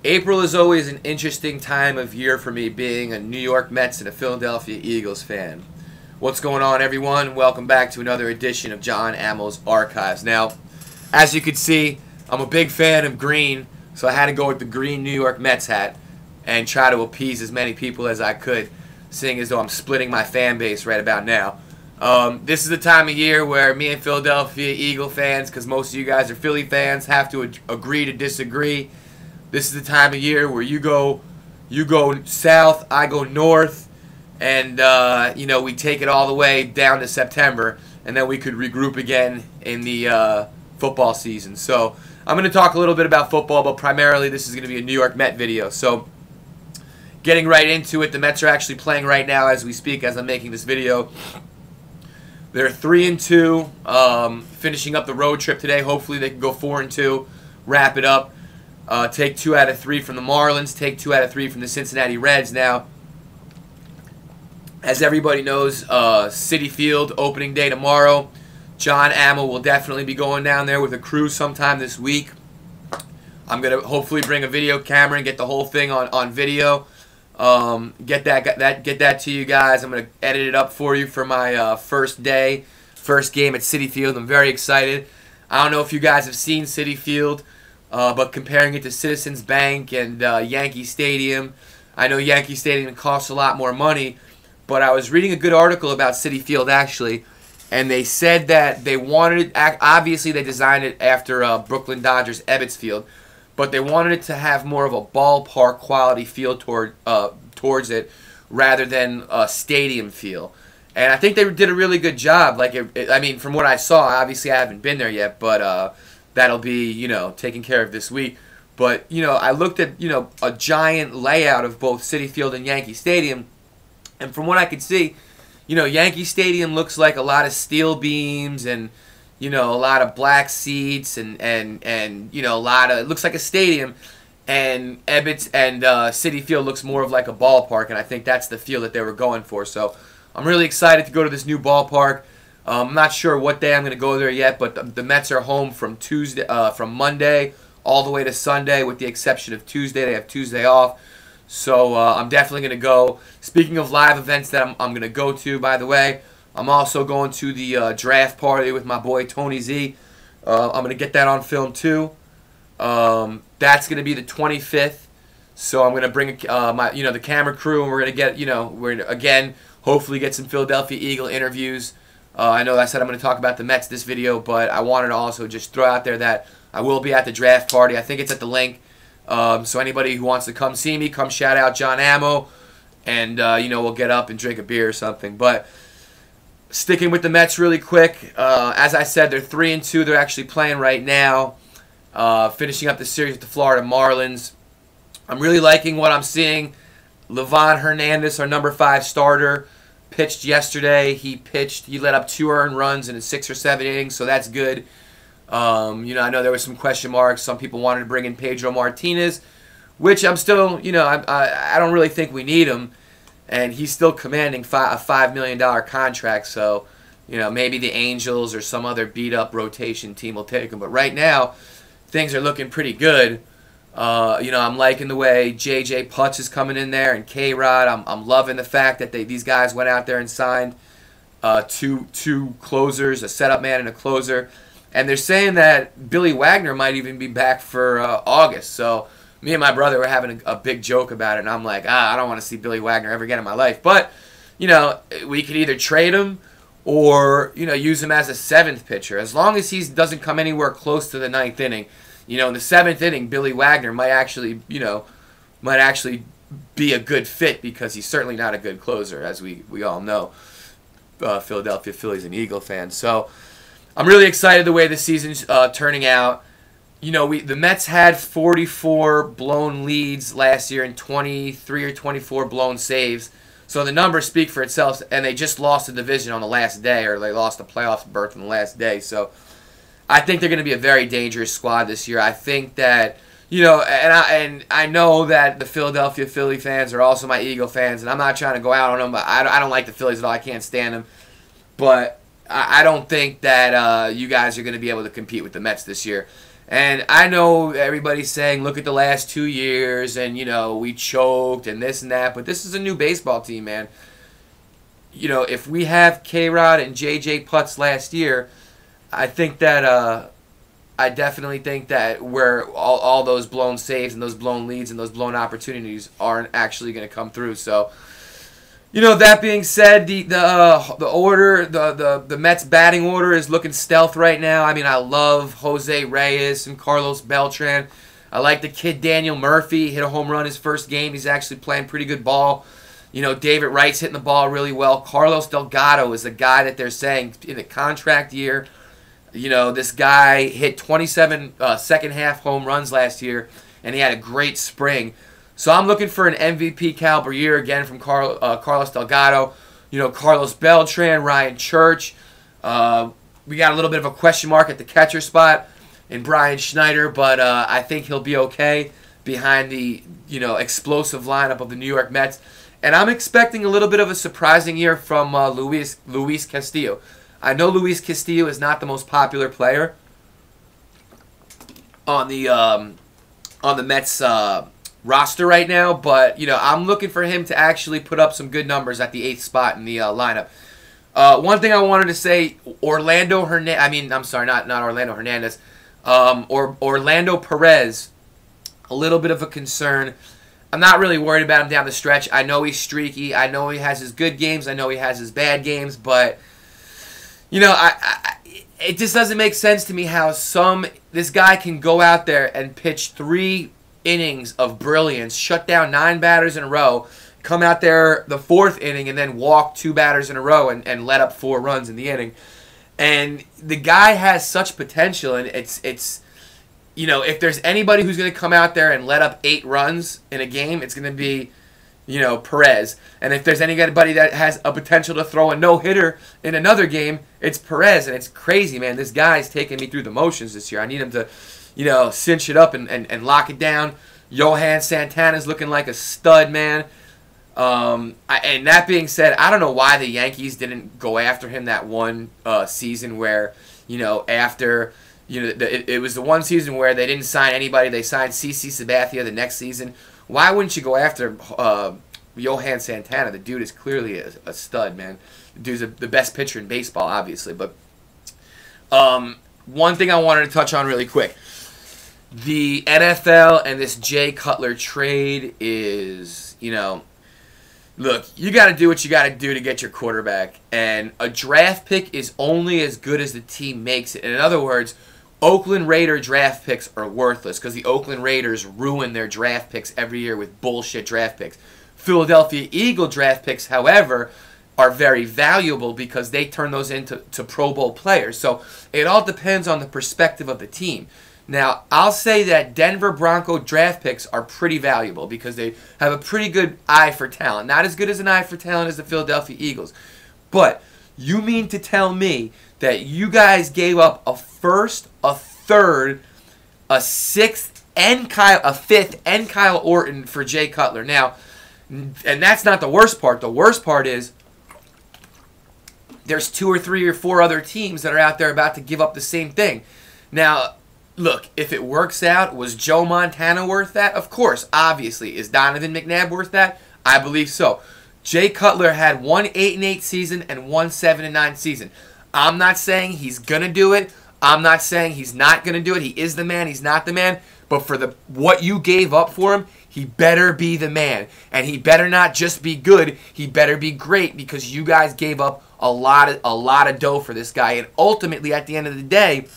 April is always an interesting time of year for me, being a New York Mets and a Philadelphia Eagles fan. What's going on, everyone? Welcome back to another edition of John Amo's Archives. Now, as you can see, I'm a big fan of green, so I had to go with the green New York Mets hat and try to appease as many people as I could, seeing as though I'm splitting my fan base right about now. This is the time of year where me and Philadelphia Eagle fans, because most of you guys are Philly fans, have to agree to disagree. This is the time of year where you go south, I go north, and we take it all the way down to September, and then we could regroup again in the football season. So I'm going to talk a little bit about football, but primarily this is going to be a New York Met video. So getting right into it, the Mets are actually playing right now as we speak, as I'm making this video. They're 3-2, finishing up the road trip today. Hopefully they can go 4-2, wrap it up. Take 2 out of 3 from the Marlins, take 2 out of 3 from the Cincinnati Reds. Now, as everybody knows, Citi Field opening day tomorrow. John Amo will definitely be going down there with a crew sometime this week. I'm going to hopefully bring a video camera and get the whole thing on video. Get that to you guys. I'm going to edit it up for you for my first game at Citi Field. I'm very excited. I don't know if you guys have seen Citi Field, but comparing it to Citizens Bank and Yankee Stadium, I know Yankee Stadium costs a lot more money, but I was reading a good article about Citi Field actually, and they said that they wanted it, obviously they designed it after Brooklyn Dodgers Ebbets Field, but they wanted it to have more of a ballpark quality feel towards it rather than a stadium feel. And I think they did a really good job. I mean, from what I saw, obviously I haven't been there yet, but that'll be, taken care of this week. But, I looked at, a giant layout of both Citi Field and Yankee Stadium, and from what I could see, Yankee Stadium looks like a lot of steel beams and, a lot of black seats and a lot of, it looks like a stadium, and Ebbets and Citi Field looks more of like a ballpark, and I think that's the feel that they were going for. So I'm really excited to go to this new ballpark. I'm not sure what day I'm going to go there yet, but the Mets are home from Monday all the way to Sunday, with the exception of Tuesday. They have Tuesday off. So I'm definitely going to go. Speaking of live events that I'm going to go to, by the way, I'm also going to the draft party with my boy Tony Z. I'm going to get that on film too. That's going to be the 25th. So I'm going to bring the camera crew, and we're going to get we're gonna, again, hopefully get some Philadelphia Eagle interviews. I know I said I'm going to talk about the Mets this video, but I wanted to also just throw out there that I will be at the draft party. I think it's at the link. So anybody who wants to come see me, come shout out John Amo, and we'll get up and drink a beer or something. But sticking with the Mets really quick, as I said, they're 3-2. They're actually playing right now, finishing up the series with the Florida Marlins. I'm really liking what I'm seeing. Hernandez, our number 5 starter, pitched yesterday. He let up 2 earned runs in 6 or 7 innings, so that's good. I know there were some question marks. Some people wanted to bring in Pedro Martinez, which I'm still, I don't really think we need him, and he's still commanding a $5 million contract. So, maybe the Angels or some other beat-up rotation team will take him. But right now, things are looking pretty good. I'm liking the way J.J. Putz is coming in there, and K-Rod. I'm loving the fact that these guys went out there and signed two closers, a setup man and a closer. And they're saying that Billy Wagner might even be back for August. So me and my brother were having a big joke about it, and I'm like, I don't want to see Billy Wagner ever again in my life. But, we could either trade him or, use him as a 7th pitcher. As long as he doesn't come anywhere close to the 9th inning. In the 7th inning, Billy Wagner might actually be a good fit, because he's certainly not a good closer, as we all know, Philadelphia Phillies and Eagle fans. So I'm really excited the way the season's turning out. The Mets had 44 blown leads last year and 23 or 24 blown saves. So the numbers speak for itself, and they just lost the division on the last day, or they lost the playoff berth on the last day. So I think they're going to be a very dangerous squad this year. I think that, and I know that the Philadelphia Philly fans are also my Eagle fans, and I'm not trying to go out on them, but I don't like the Phillies at all. I can't stand them. But I don't think that you guys are going to be able to compete with the Mets this year. And I know everybody's saying, look at the last 2 years, and, you know, we choked and this and that. But this is a new baseball team, man. You know, if we have K-Rod and J.J. Putz last year, I think that, I definitely think that where all those blown saves and those blown leads and those blown opportunities aren't actually going to come through. So, you know, that being said, the order, the Mets batting order is looking stealth right now. I mean, I love Jose Reyes and Carlos Beltran. I like the kid Daniel Murphy. Hit a home run his first game. He's actually playing pretty good ball. You know, David Wright's hitting the ball really well. Carlos Delgado is the guy that they're saying in the contract year. You know, this guy hit 27 second-half home runs last year, and he had a great spring. So I'm looking for an MVP caliber year again from Carlos Delgado. You know, Carlos Beltran, Ryan Church. We got a little bit of a question mark at the catcher spot in Brian Schneider, but I think he'll be okay behind the, you know, explosive lineup of the New York Mets. And I'm expecting a little bit of a surprising year from Luis Castillo. I know Luis Castillo is not the most popular player on the Mets roster right now, but you know, I'm looking for him to actually put up some good numbers at the 8th spot in the lineup. One thing I wanted to say, Orlando Hernandez. I mean, I'm sorry, not Orlando Hernandez, or Orlando Perez. A little bit of a concern. I'm not really worried about him down the stretch. I know he's streaky. I know he has his good games. I know he has his bad games, but you know, it just doesn't make sense to me how this guy can go out there and pitch 3 innings of brilliance, shut down 9 batters in a row, come out there the 4th inning and then walk 2 batters in a row and let up 4 runs in the inning. And the guy has such potential, and it's you know, if there's anybody who's going to come out there and let up 8 runs in a game, it's going to be, you know, Perez. And if there's anybody that has a potential to throw a no-hitter in another game, it's Perez. And it's crazy, man. This guy's taking me through the motions this year. I need him to, you know, cinch it up and lock it down. Johan Santana's looking like a stud, man. And that being said, I don't know why the Yankees didn't go after him that one season where, you know, after, you know, it was the one season where they didn't sign anybody. They signed CC Sabathia the next season. Why wouldn't you go after Johan Santana? The dude is clearly a stud, man. The dude's the best pitcher in baseball, obviously. But one thing I wanted to touch on really quick. The NFL and this Jay Cutler trade is, you know, look, you got to do what you got to do to get your quarterback. And a draft pick is only as good as the team makes it. And in other words, Oakland Raider draft picks are worthless because the Oakland Raiders ruin their draft picks every year with bullshit draft picks. Philadelphia Eagle draft picks, however, are very valuable because they turn those into Pro Bowl players. So it all depends on the perspective of the team. Now, I'll say that Denver Bronco draft picks are pretty valuable because they have a pretty good eye for talent. Not as good as an eye for talent as the Philadelphia Eagles. But you mean to tell me that you guys gave up a first, a third, a 6th, and a 5th, and Kyle Orton for Jay Cutler? Now, and that's not the worst part. The worst part is there's 2 or 3 or 4 other teams that are out there about to give up the same thing. Now, look, if it works out, was Joe Montana worth that? Of course, obviously. Is Donovan McNabb worth that? I believe so. Jay Cutler had one 8-8 season and one 7-9 season. I'm not saying he's going to do it. I'm not saying he's not going to do it. He is the man. He's not the man. But for what you gave up for him, he better be the man. And he better not just be good. He better be great because you guys gave up a lot of dough for this guy. And ultimately, at the end of the day,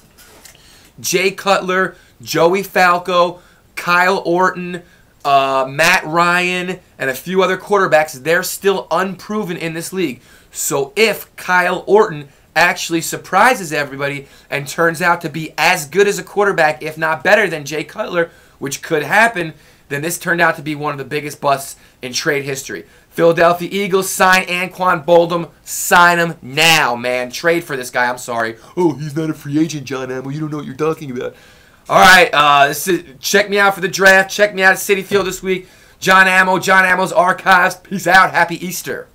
Jay Cutler, Joey Falco, Kyle Orton, Matt Ryan, and a few other quarterbacks, they're still unproven in this league. So if Kyle Orton actually surprises everybody and turns out to be as good as a quarterback, if not better than Jay Cutler, which could happen, then this turned out to be one of the biggest busts in trade history. Philadelphia Eagles, sign Anquan Boldum. Sign him now, man. Trade for this guy. I'm sorry. Oh, he's not a free agent, John Ammo. You don't know what you're talking about. All right, check me out for the draft. Check me out at Citi Field this week. John Ammo, John Ammo's Archives. Peace out. Happy Easter.